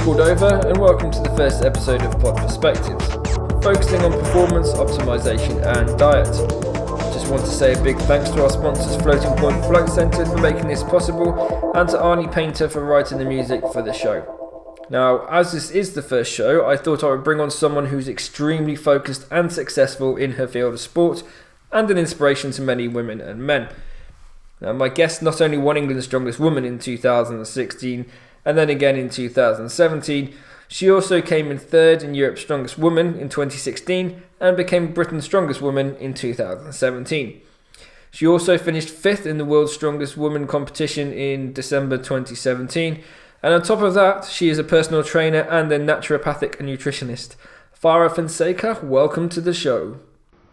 pulled over and welcome to the first episode of Pod Perspectives, focusing on performance, optimization and diet. Just want to say a big thanks to our sponsors Floating Point Flight Centre for making this possible, and to Arnie Painter for writing the music for the show. Now, as this is the first show, I thought I would bring on someone who's extremely focused and successful in her field of sport, and an inspiration to many women and men. Now, my guest not only won England's Strongest Woman in 2016, and then again in 2017, she also came in third in Europe's Strongest Woman in 2016 and became Britain's Strongest Woman in 2017. She also finished fifth in the World's Strongest Woman competition in December 2017, and on top of that, she is a personal trainer and a naturopathic nutritionist. Farah Fonseca, welcome to the show.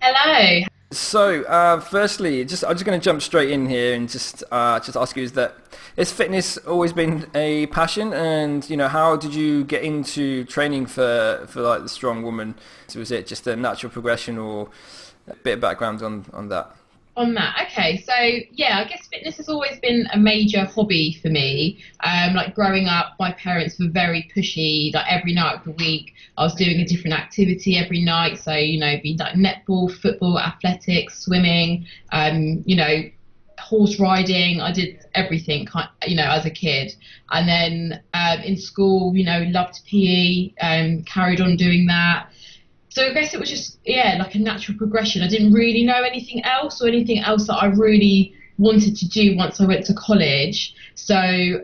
Hello. So, firstly, I'm just going to jump straight in here and just ask you: has fitness always been a passion? And how did you get into training for like the strong woman? So was it just a natural progression, or a bit of background on that? On that, okay. So yeah, I guess fitness has always been a major hobby for me. Like growing up, my parents were very pushy. Like every night of the week, I was doing a different activity every night. So be like netball, football, athletics, swimming, horse riding. I did everything, as a kid. And then in school, loved PE, carried on doing that. So I guess it was just, like a natural progression. I didn't really know anything else that I really wanted to do once I went to college. So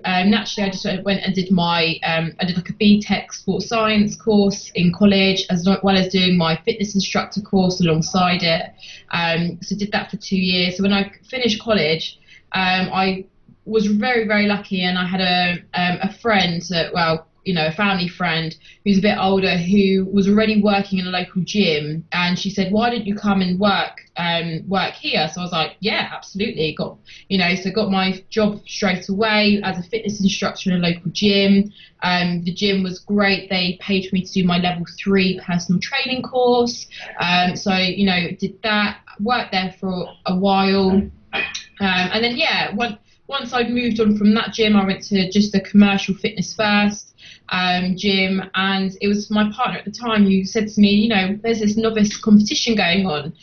naturally, I just went and did I did like a BTEC sports science course in college, as well as doing my fitness instructor course alongside it. So did that for 2 years. So when I finished college, I was very, very lucky, and I had a friend a family friend who's a bit older, who was already working in a local gym, and she said, why don't you come and work here? So I was like, yeah, absolutely. Got my job straight away as a fitness instructor in a local gym. The gym was great. They paid for me to do my level 3 personal training course. So did that, worked there for a while. And then once I'd moved on from that gym, I went to just a commercial fitness first gym, and it was my partner at the time who said to me, there's this novice competition going on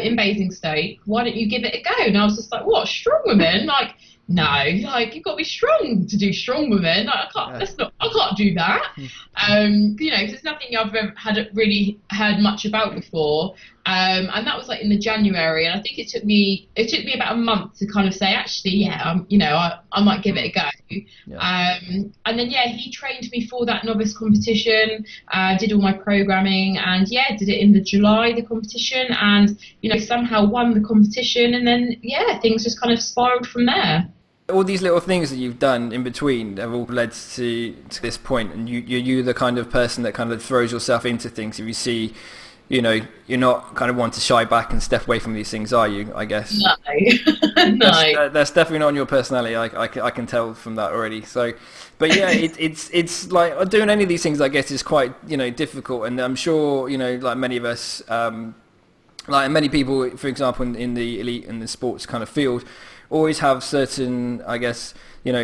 in Basingstoke, why don't you give it a go? And I was just like, what, strong women? Like, no, like you've got to be strong to do strong women. Like, I can't do that. Because it's nothing I've ever really heard much about before. And that was like in the January, and I think it took me about a month to kind of say, actually, I might give it a go. Yeah. And then he trained me for that novice competition, did all my programming, and did it in the competition, and somehow won the competition, and then things just kind of spiraled from there. All these little things that you've done in between have all led to this point, and you're the kind of person that kind of throws yourself into things. If you see, you're not kind of one to shy back and step away from these things, are you? I guess. No, no. That's definitely not on your personality. I can tell from that already. So, but it's like doing any of these things, I guess, is quite difficult, and I'm sure like many of us, like many people, for example, in the elite and the sports kind of field, always have certain, I guess,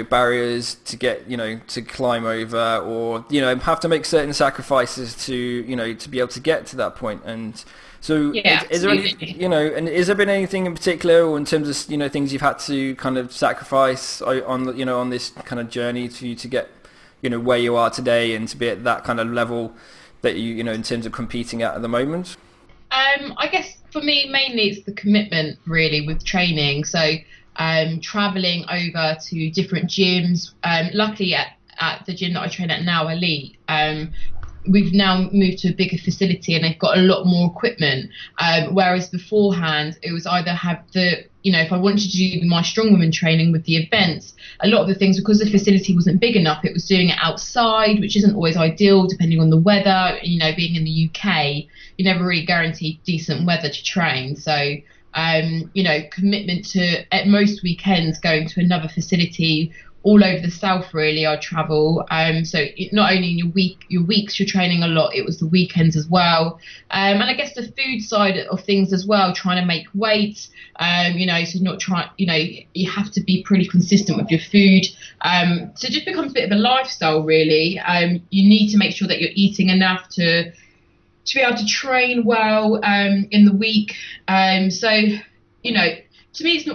barriers to get, to climb over, or, have to make certain sacrifices to be able to get to that point. And so is there any, and has there been anything in particular, or in terms of, things you've had to kind of sacrifice on, on this kind of journey to get, where you are today, and to be at that kind of level that you, in terms of competing at the moment? I guess for me, mainly it's the commitment really with training. So traveling over to different gyms. Luckily at the gym that I train at now, Elite, we've now moved to a bigger facility, and they've got a lot more equipment. Whereas beforehand, it was either have if I wanted to do my strongwoman training with the events, a lot of the things, because the facility wasn't big enough, it was doing it outside, which isn't always ideal depending on the weather. Being in the UK, you never really guarantee decent weather to train. So commitment to, at most weekends, going to another facility all over the south. Really, I travel. So not only in your weeks you're training a lot, it was the weekends as well. And I guess the food side of things as well, trying to make weight. So not trying. You have to be pretty consistent with your food. So it just becomes a bit of a lifestyle, really. You need to make sure that you're eating enough to be able to train well in the week. To me, it's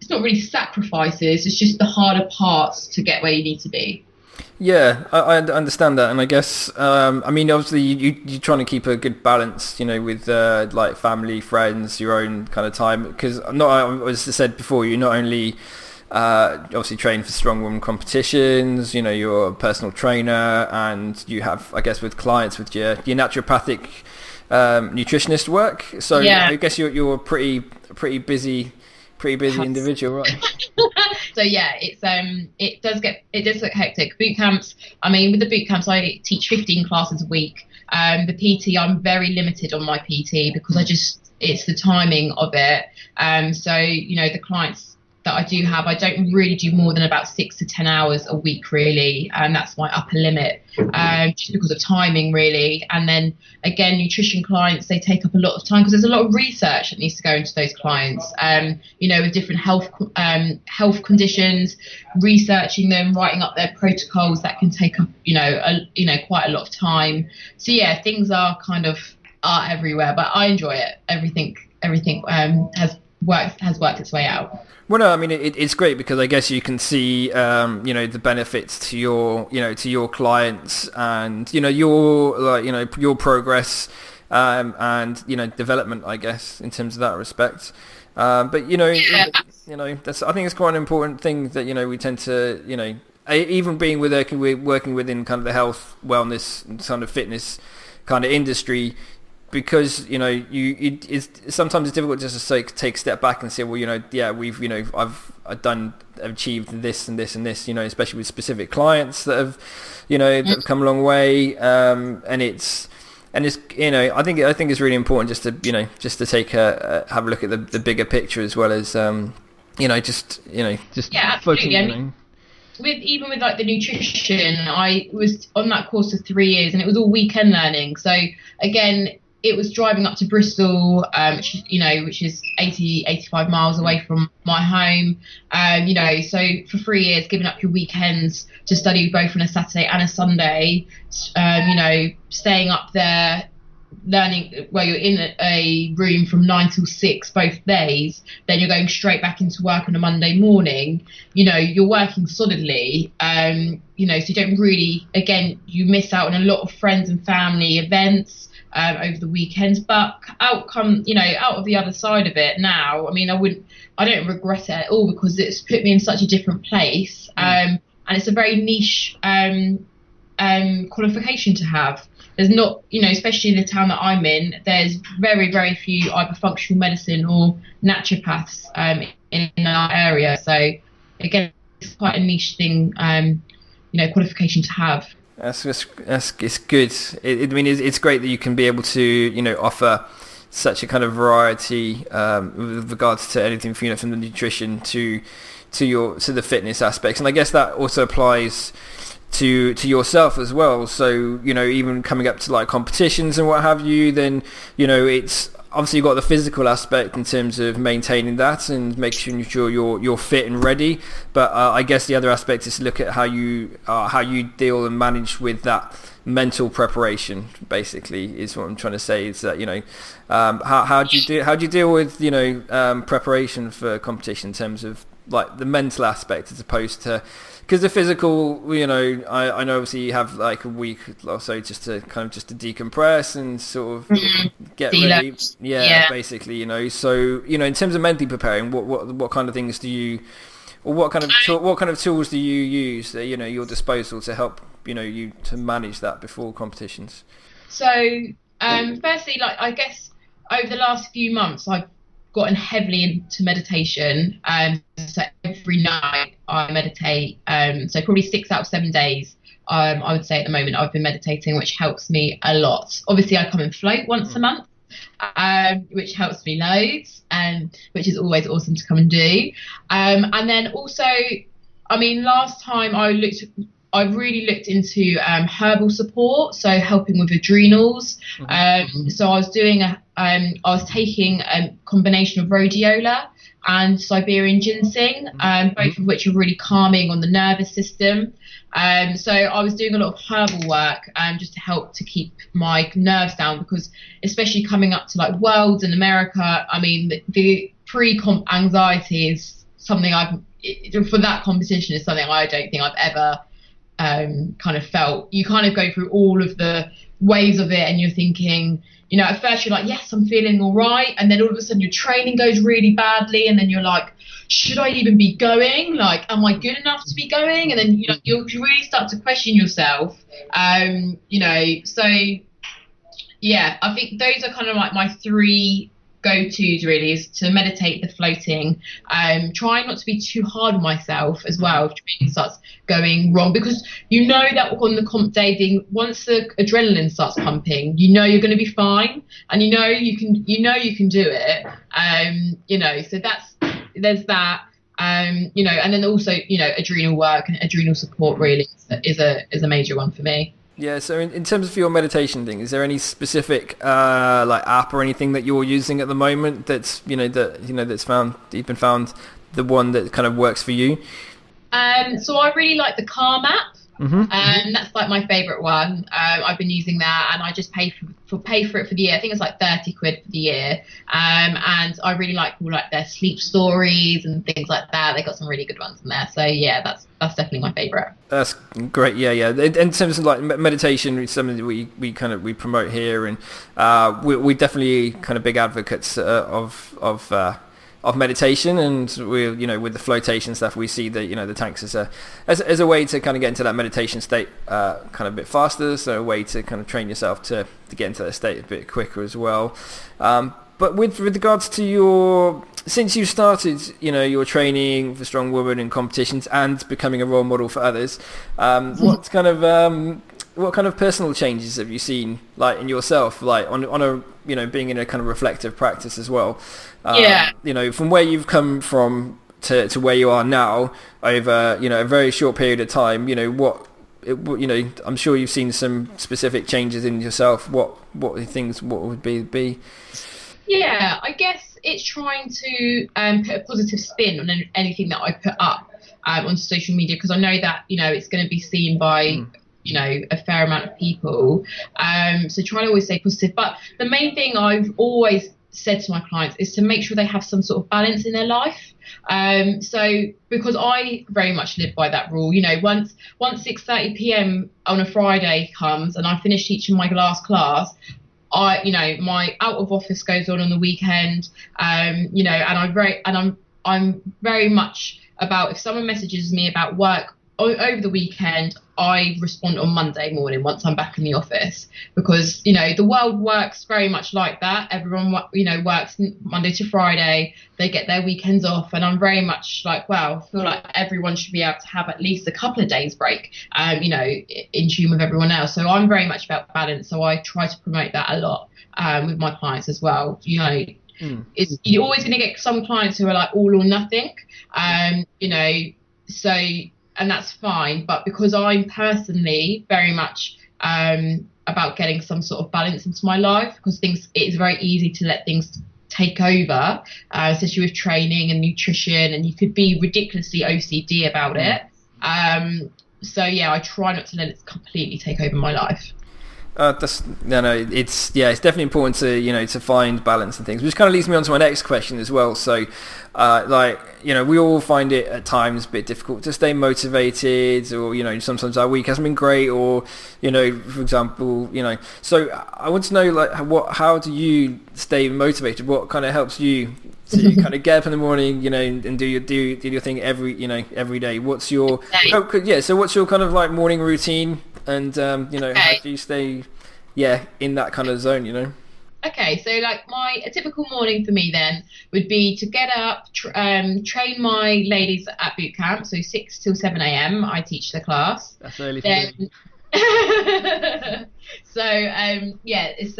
not really sacrifices. It's just the harder parts to get where you need to be. Yeah, I understand that, and I guess obviously you're trying to keep a good balance, with like family, friends, your own kind of time, because as I said before, you not only obviously train for strong woman competitions, you're a personal trainer, and you have, I guess, with clients with your naturopathic nutritionist work. So yeah. I guess you're a pretty busy individual, right? So yeah, it does get hectic. Boot camps. With the boot camps, I teach 15 classes a week. The PT, I'm very limited on my PT because it's the timing of it. So the clients that I do have, I don't really do more than about 6 to 10 hours a week, really, and that's my upper limit, just because of timing, really. And then again, nutrition clients, they take up a lot of time because there's a lot of research that needs to go into those clients, with different health conditions, researching them, writing up their protocols that can take up quite a lot of time. So yeah, things are everywhere, but I enjoy it. Everything has worked its way out. Well, no, it's great because I guess you can see, the benefits to your clients and, your progress, and, development, I guess, in terms of that respect. But, that's, I think it's quite an important thing that, we tend to, even being working within kind of the health, wellness, kind of fitness kind of industry, because sometimes it's difficult just to take a step back and say, well, I've achieved this and this and this, especially with specific clients that have that have come a long way, and it's I think it's really important just to take have a look at the bigger picture as well as focusing. Even with like the nutrition, I was on that course for 3 years, and it was all weekend learning. So again, it was driving up to Bristol, which is 85 miles away from my home. So for 3 years, giving up your weekends to study both on a Saturday and a Sunday, staying up there, learning where you're in a room from 9 till 6 both days, then you're going straight back into work on a Monday morning. You're working solidly, so you don't really, again, you miss out on a lot of friends and family events over the weekends, but out of the other side of it now, I don't regret it at all because it's put me in such a different place, and it's a very niche qualification to have. There's not, especially in the town that I'm in, there's very, very few either functional medicine or naturopaths in our area. So again, it's quite a niche thing, qualification to have. It's good. It's great that you can be able to offer such a kind of variety with regards to anything from the nutrition to the fitness aspects, and I guess that also applies to yourself as well. So even coming up to like competitions and what have you, then it's obviously you've got the physical aspect in terms of maintaining that and making sure you're fit and ready, but I guess the other aspect is to look at how you deal and manage with that mental preparation, basically, is what I'm trying to say. Is that how do you deal with preparation for competition in terms of like the mental aspect as opposed to, because the physical, I know obviously you have like a week or so just to decompress and sort of get ready. Yeah, basically, So in terms of mentally preparing, what kind of things do you, or what kind of tools do you use at your disposal to help you to manage that before competitions? So firstly, like I guess over the last few months, I've gotten heavily into meditation. So every night I meditate. So probably 6 out of 7 days, I would say at the moment I've been meditating, which helps me a lot. Obviously I come and float once a month, which helps me loads, and which is always awesome to come and do. And then also I mean, last time I really looked into herbal support, so helping with adrenals. So I was taking a combination of rhodiola and Siberian ginseng, both of which are really calming on the nervous system. So I was doing a lot of herbal work just to help to keep my nerves down, because especially coming up to like Worlds in America, I mean, the pre-comp anxiety is something for that competition is something I don't think I've ever kind of felt. You kind of go through all of the ways of it, and you're thinking, you know, at first you're like, yes, I'm feeling all right, and then all of a sudden your training goes really badly, and then you're like, should I even be going? Like, am I good enough to be going? And then you really start to question yourself. You know, so yeah, I think those are kind of like my three go-tos really, is to meditate, the floating, trying not to be too hard on myself as well if training starts going wrong, because you know that on the comp day, once the adrenaline starts pumping, you know you're going to be fine, and you know you can do it. You know, so there's that. You know, and then also, you know, adrenal work and adrenal support really is a major one for me. Yeah, so in terms of your meditation thing, is there any specific like app or anything that you're using at the moment that's you've been found the one that kind of works for you? So I really like the Calm app. That's like my favourite one. I've been using that, and I just pay for it for the year. I think it's like 30 quid for the year. And I really like all like their sleep stories and things like that. They got some really good ones in there. So yeah, that's definitely my favourite. That's great. Yeah. In terms of like meditation, it's something that we promote here, and we definitely kind of big advocates of meditation, and we, you know, with the flotation stuff, we see that, you know, the tanks as a way to kind of get into that meditation state kind of a bit faster, so a way to kind of train yourself to get into that state a bit quicker as well. But with regards to since you started, you know, your training for Strong Woman in competitions and becoming a role model for others, what kind of personal changes have you seen, like in yourself, like on a, you know, being in a kind of reflective practice as well? You know, from where you've come from to where you are now over, you know, a very short period of time, you know, you know, I'm sure you've seen some specific changes in yourself. What would be? Yeah, I guess it's trying to put a positive spin on anything that I put up on social media, because I know that, you know, it's going to be seen by you know, a fair amount of people. So trying to always stay positive. But the main thing I've always said to my clients is to make sure they have some sort of balance in their life. So because I very much live by that rule, you know, once 6:30 p.m. on a Friday comes and I finish teaching my last class, you know, my out of office goes on the weekend. You know, and I'm very much about, if someone messages me about work over the weekend, I respond on Monday morning once I'm back in the office, because, you know, the world works very much like that. Everyone, you know, works Monday to Friday. They get their weekends off, and I'm very much like, well, I feel like everyone should be able to have at least a couple of days break, you know, in tune with everyone else. So I'm very much about balance. So I try to promote that a lot with my clients as well. You know, you're always going to get some clients who are like all or nothing, you know, so. And that's fine, but because I'm personally very much about getting some sort of balance into my life, because it's very easy to let things take over, especially with training and nutrition, and you could be ridiculously OCD about it. So yeah, I try not to let it completely take over my life. It's definitely important to, you know, to find balance and things, which kind of leads me on to my next question as well. So like, you know, we all find it at times a bit difficult to stay motivated, or, you know, sometimes our week hasn't been great, or, you know, for example, you know, so I want to know, like, how do you stay motivated? What kind of helps you to kind of get up in the morning, you know, and do your thing every day? What's your so what's your kind of like morning routine? And you know, how do you stay in that kind of zone, you know? Okay, so like a typical morning for me then would be to get up, train my ladies at boot camp, so 6 till 7 a.m. I teach the class. That's early for me. So it's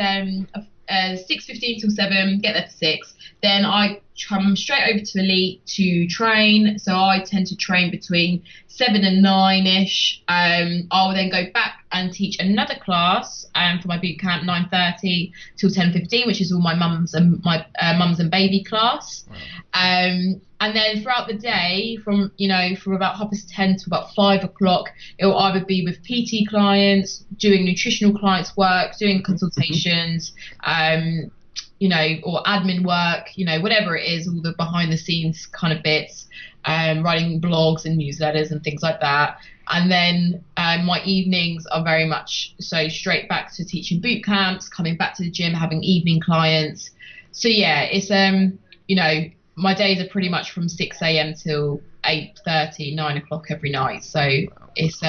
6:15 till 7, get there for 6. Then I come straight over to Elite to train. So I tend to train between 7 and 9ish. I'll then go back and teach another class for my boot camp, 9:30 till 10:15, which is all my mums and baby class. And then throughout the day, from about 10:30 to about 5 o'clock, it will either be with PT clients, doing nutritional clients work, doing consultations, or admin work, whatever it is, all the behind the scenes kind of bits, writing blogs and newsletters and things like that. And then my evenings are very much so straight back to teaching boot camps, coming back to the gym, having evening clients. So yeah, it's my days are pretty much from 6 a.m. till 8:30, 9 o'clock every night. So it's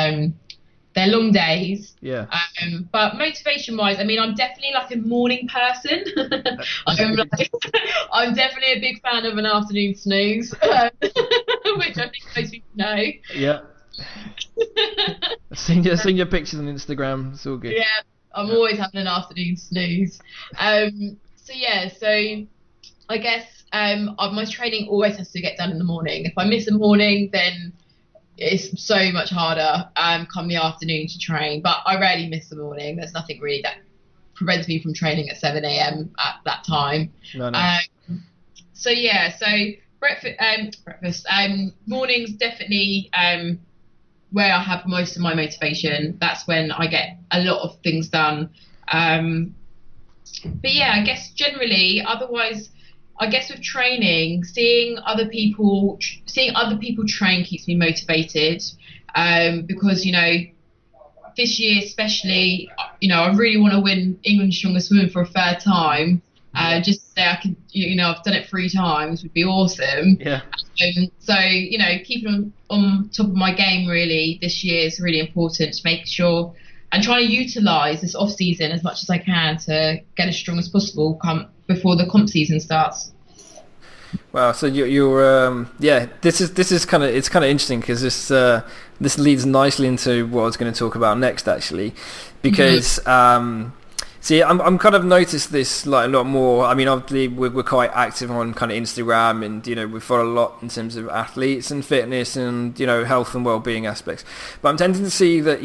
they're long days. Yeah. But motivation wise, I mean, I'm definitely like a morning person. I'm definitely a big fan of an afternoon snooze, which I think most people know. Yeah. I've seen your pictures on Instagram. It's all good. Yeah, I'm always having an afternoon snooze. So I guess my training always has to get done in the morning. If I miss a morning, then it's so much harder come the afternoon to train. But I rarely miss the morning. There's nothing really that prevents me from training at 7 a.m. at that time. No. So breakfast, mornings definitely where I have most of my motivation. That's when I get a lot of things done. But yeah, I guess generally, otherwise, I guess with training, seeing other people train keeps me motivated, because this year especially, I really want to win England's Strongest Woman for a third time. Just to say I can, I've done it 3 times would be awesome. Yeah. So keeping on top of my game really this year is really important, to make sure and trying to utilise this off season as much as I can to get as strong as possible before the comp season starts. Wow, so you're this is kind of interesting, because this leads nicely into what I was going to talk about next, actually, because see, I'm kind of noticed this like a lot more. I mean, obviously we're quite active on kind of Instagram, and we follow a lot in terms of athletes and fitness and health and well-being aspects. But I'm tending to see that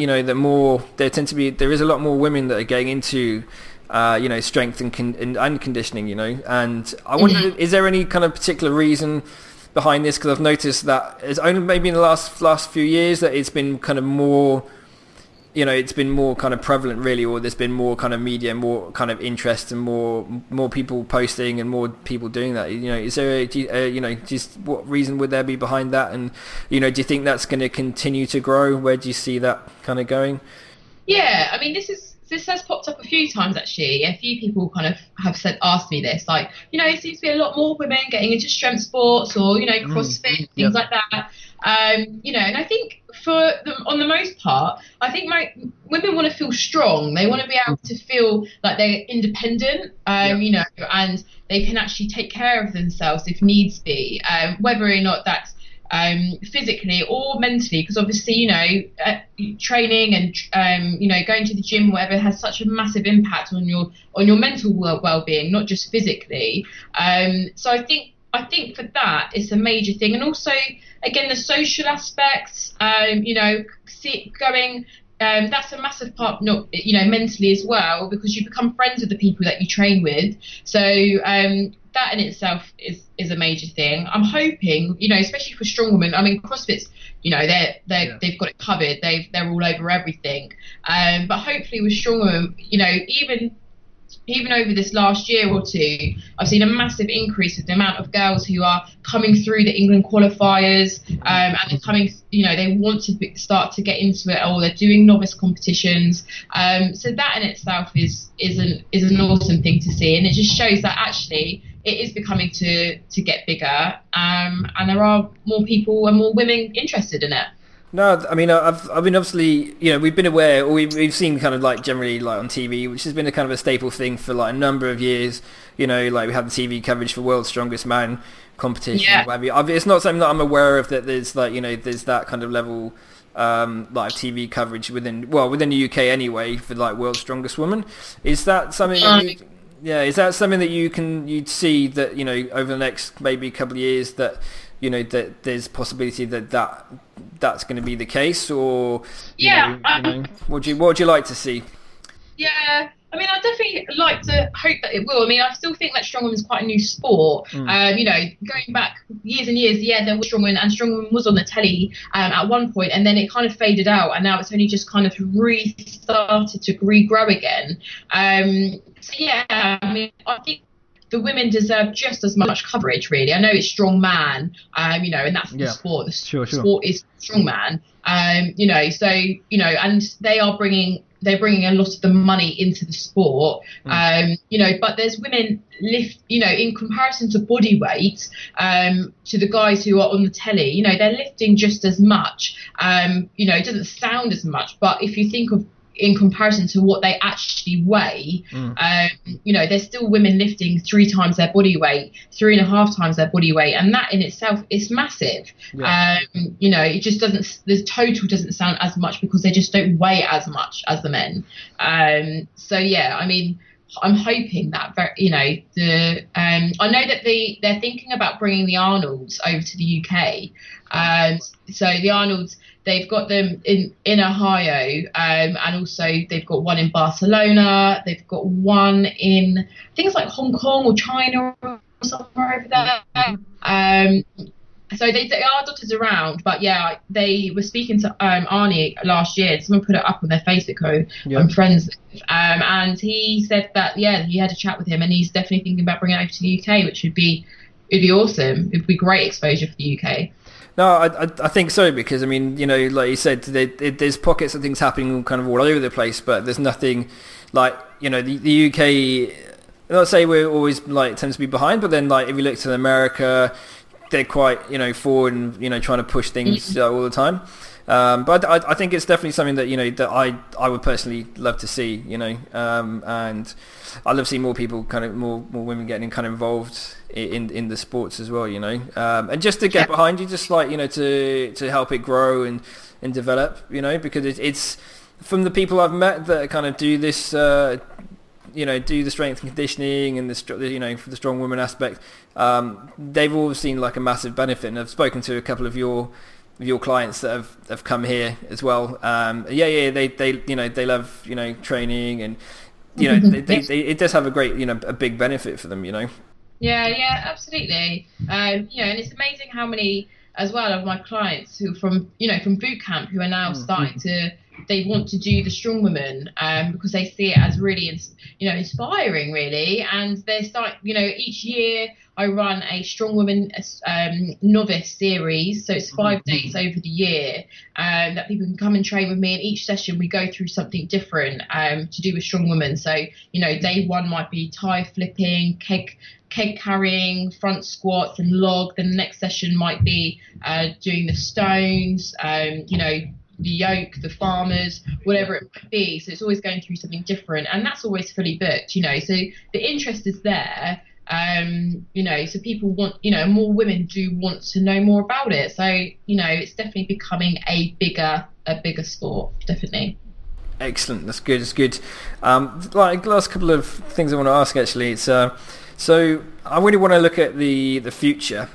there is a lot more women that are getting into strength and conditioning, and I wonder, is there any kind of particular reason behind this? Because I've noticed that it's only maybe in the last few years that it's been kind of more, it's been more kind of prevalent really, or there's been more kind of media, more kind of interest, and more people posting and more people doing that. Is there just what reason would there be behind that? And do you think that's going to continue to grow? Where do you see that kind of going? Yeah, I mean, this has popped up a few times actually. A few people kind of have asked me this, like, it seems to be a lot more women getting into strength sports or, CrossFit, things like that. And I think on the most part, I think women want to feel strong. They want to be able to feel like they're independent, and they can actually take care of themselves if needs be, whether or not that's physically or mentally, because obviously training and going to the gym, whatever, has such a massive impact on your mental well-being, not just physically. So I think for that it's a major thing, and also again the social aspects, that's a massive part, not mentally as well, because you become friends with the people that you train with. So that in itself is a major thing. I'm hoping, especially for strong women. I mean, CrossFit's, they've got it covered. They're all over everything. But hopefully with strong women, even over this last year or two, I've seen a massive increase of the amount of girls who are coming through the England qualifiers, and they're coming, they want to start to get into it, or they're doing novice competitions. So that in itself is an awesome thing to see, and it just shows that actually it is becoming to get bigger, and there are more people and more women interested in it. No, I mean, I've been obviously, we've been aware, or we've seen kind of like generally like on TV, which has been a kind of a staple thing for like a number of years. Like we had the TV coverage for World's Strongest Man competition. Yeah. It's not something that I'm aware of, that there's like, there's that kind of level like TV coverage within the UK anyway for like World's Strongest Woman. Is that something Yeah, is that something that you'd see that, you know, over the next maybe couple of years, that, you know, that there's possibility that's going to be the case, or Yeah, what would you like to see? yeah. I mean, I definitely like to hope that it will. I mean, I still think that strongwoman is quite a new sport. You know, going back years and years, yeah, there was strongwoman, and strongwoman was on the telly at one point, and then it kind of faded out, and now it's only just kind of restarted to regrow again. So yeah, I mean, I think the women deserve just as much coverage, really. I know it's strong man, you know, and that's the sport. The sport is strong man, you know, so, you know, and they're bringing a lot of the money into the sport, you know, but there's women lift, you know, in comparison to body weight, to the guys who are on the telly, you know, they're lifting just as much, you know, it doesn't sound as much, but if you think of in comparison to what they actually weigh, you know, there's still women lifting 3 times their body weight, 3.5 times their body weight, and that in itself is massive. You know, it just doesn't, the total doesn't sound as much because they just don't weigh as much as the men. So yeah, I mean, I'm hoping that, you know, I know that they're thinking about bringing the Arnolds over to the UK. So the Arnolds, they've got them in Ohio, and also they've got one in Barcelona. They've got one in, I think it's like Hong Kong or China or somewhere over there. So they are dotted around, but yeah, they were speaking to Arnie last year. Someone put it up on their Facebook, I'm friends with, and he said that, yeah, he had a chat with him, and he's definitely thinking about bringing it over to the UK, which it'd be awesome. It'd be great exposure for the UK. No, I think so, because, I mean, you know, like you said, there's pockets of things happening kind of all over the place, but there's nothing like, you know, the UK, not say we're always like tends to be behind, but then like if you look to America, they're quite, you know, forward and, you know, trying to push things all the time. But I think it's definitely something that, you know, that I would personally love to see, you know, and I love seeing more people more women getting kind of involved in the sports as well, you know, and just to get behind you, just like, you know, to help it grow and develop, you know, because it's from the people I've met that kind of do this, you know, do the strength and conditioning and you know, for the strong woman aspect, they've all seen like a massive benefit, and I've spoken to a couple of your clients that have come here as well. They you know, they love, you know, training, and, you know, it does have a great, you know, a big benefit for them, you know. Yeah, absolutely. You know, and it's amazing how many as well of my clients who from boot camp who are now starting to, they want to do the strong woman, because they see it as really, you know, inspiring, really. And they start, you know, each year I run a strong woman novice series, so it's 5 days over the year, that people can come and train with me. And each session we go through something different to do with strong women. So, you know, day 1 might be tie flipping, keg carrying, front squats and log. Then the next session might be doing the stones, you know, the yoke, the farmers, whatever it might be. So it's always going through something different, and that's always fully booked, you know. So the interest is there, you know, so people want, you know, more women do want to know more about it. So, you know, it's definitely becoming a bigger sport, definitely. Excellent, that's good. Like last couple of things I want to ask, actually. It's so I really want to look at the future,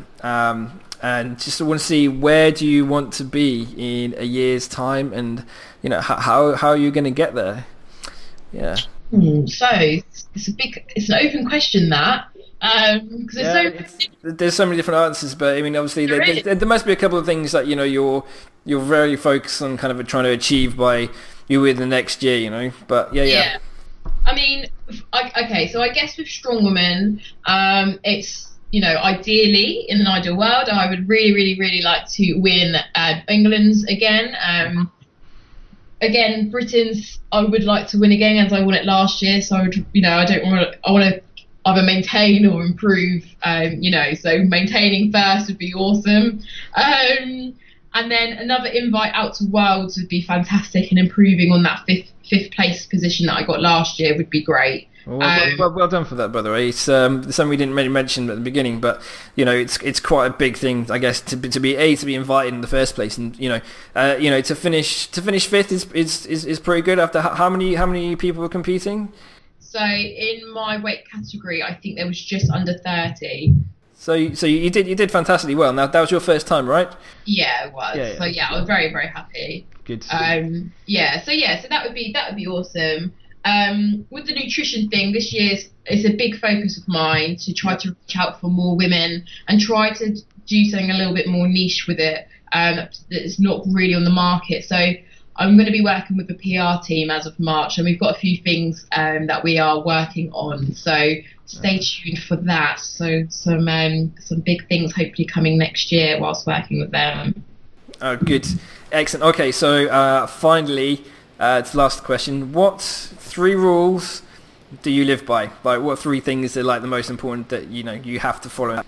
and just want to see, where do you want to be in a year's time, and, you know, how are you going to get there? Yeah. So it's an open question, that, because there's so many different answers, but I mean, obviously there must be a couple of things that, you know, you're very focused on kind of trying to achieve by you in the next year, you know. But yeah. I mean, okay, so I guess with strong women, it's, you know, ideally, in an ideal world, I would really, really, really like to win England's again. Again, Britain's, I would like to win again, as I won it last year. So I would, you know, I want to either maintain or improve. You know, so maintaining first would be awesome. And then another invite out to Worlds would be fantastic, and improving on that fifth place position that I got last year would be great. Well done for that, by the way. It's something we didn't really mention at the beginning, but, you know, it's quite a big thing, I guess, to be invited in the first place, and, you know, to finish 5th is pretty good. After how many people are competing? So in my weight category, I think there was just under 30. So you did fantastically well. Now that was your first time, right? Yeah, it was. Yeah. So yeah, I was very, very happy. Good. So that would be awesome. With the nutrition thing, this year's it's a big focus of mine to try to reach out for more women and try to do something a little bit more niche with it that's not really on the market. So I'm going to be working with the PR team as of March, and we've got a few things that we are working on. So stay tuned for that. So some big things hopefully coming next year whilst working with them. Oh, good, excellent. Okay, so finally, to the last question: what 3 rules do you live by? Like, what 3 things are like the most important that you have to follow?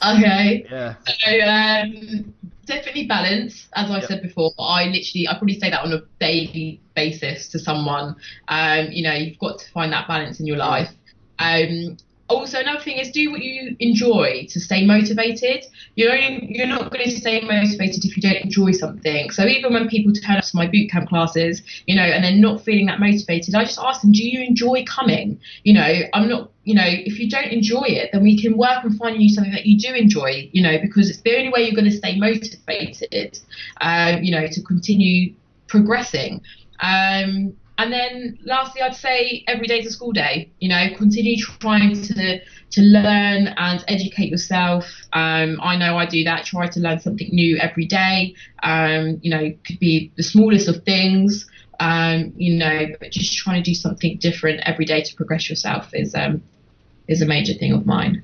Okay. Yeah. So definitely balance, as I said before. But I probably say that on a daily basis to someone. You've got to find that balance in your life. Also, another thing is do what you enjoy to stay motivated. You're not going to stay motivated if you don't enjoy something. So even when people turn up to my bootcamp classes, and they're not feeling that motivated, I just ask them, do you enjoy coming? I'm not, if you don't enjoy it, then we can work on finding you something that you do enjoy, because it's the only way you're going to stay motivated, to continue progressing. And then lastly, I'd say every day's a school day. Continue trying to learn and educate yourself. I know I do that. Try to learn something new every day. Could be the smallest of things. But just trying to do something different every day to progress yourself is a major thing of mine.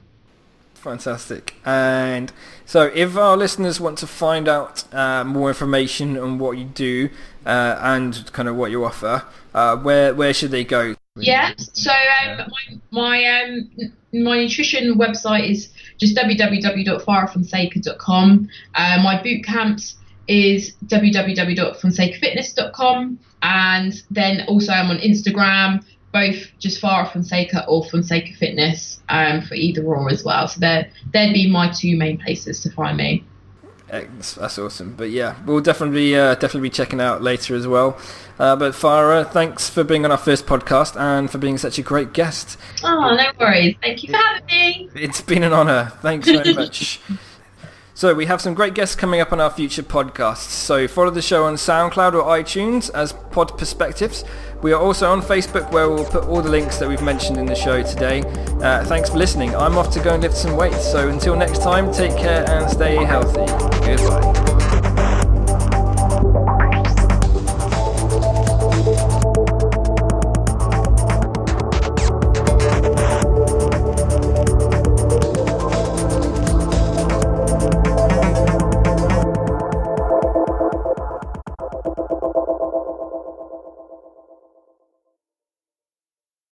Fantastic. And so if our listeners want to find out more information on what you do and kind of what you offer, where should they go? Yeah, so my nutrition website is just www.farahfonseca.com. My boot camps is www.fonsecafitness.com, and then also I'm on Instagram, both just Farah Fonseca or Fonseca Fitness, for either or as well. So they'd be my 2 main places to find me. That's awesome. But yeah, we'll definitely be checking out later as well. But Farah, thanks for being on our first podcast and for being such a great guest. Oh, no worries. Thank you for having me. It's been an honour. Thanks very much. So we have some great guests coming up on our future podcasts. So follow the show on SoundCloud or iTunes as Pod Perspectives. We are also on Facebook, where we'll put all the links that we've mentioned in the show today. Thanks for listening. I'm off to go and lift some weights. So until next time, take care and stay healthy. Goodbye.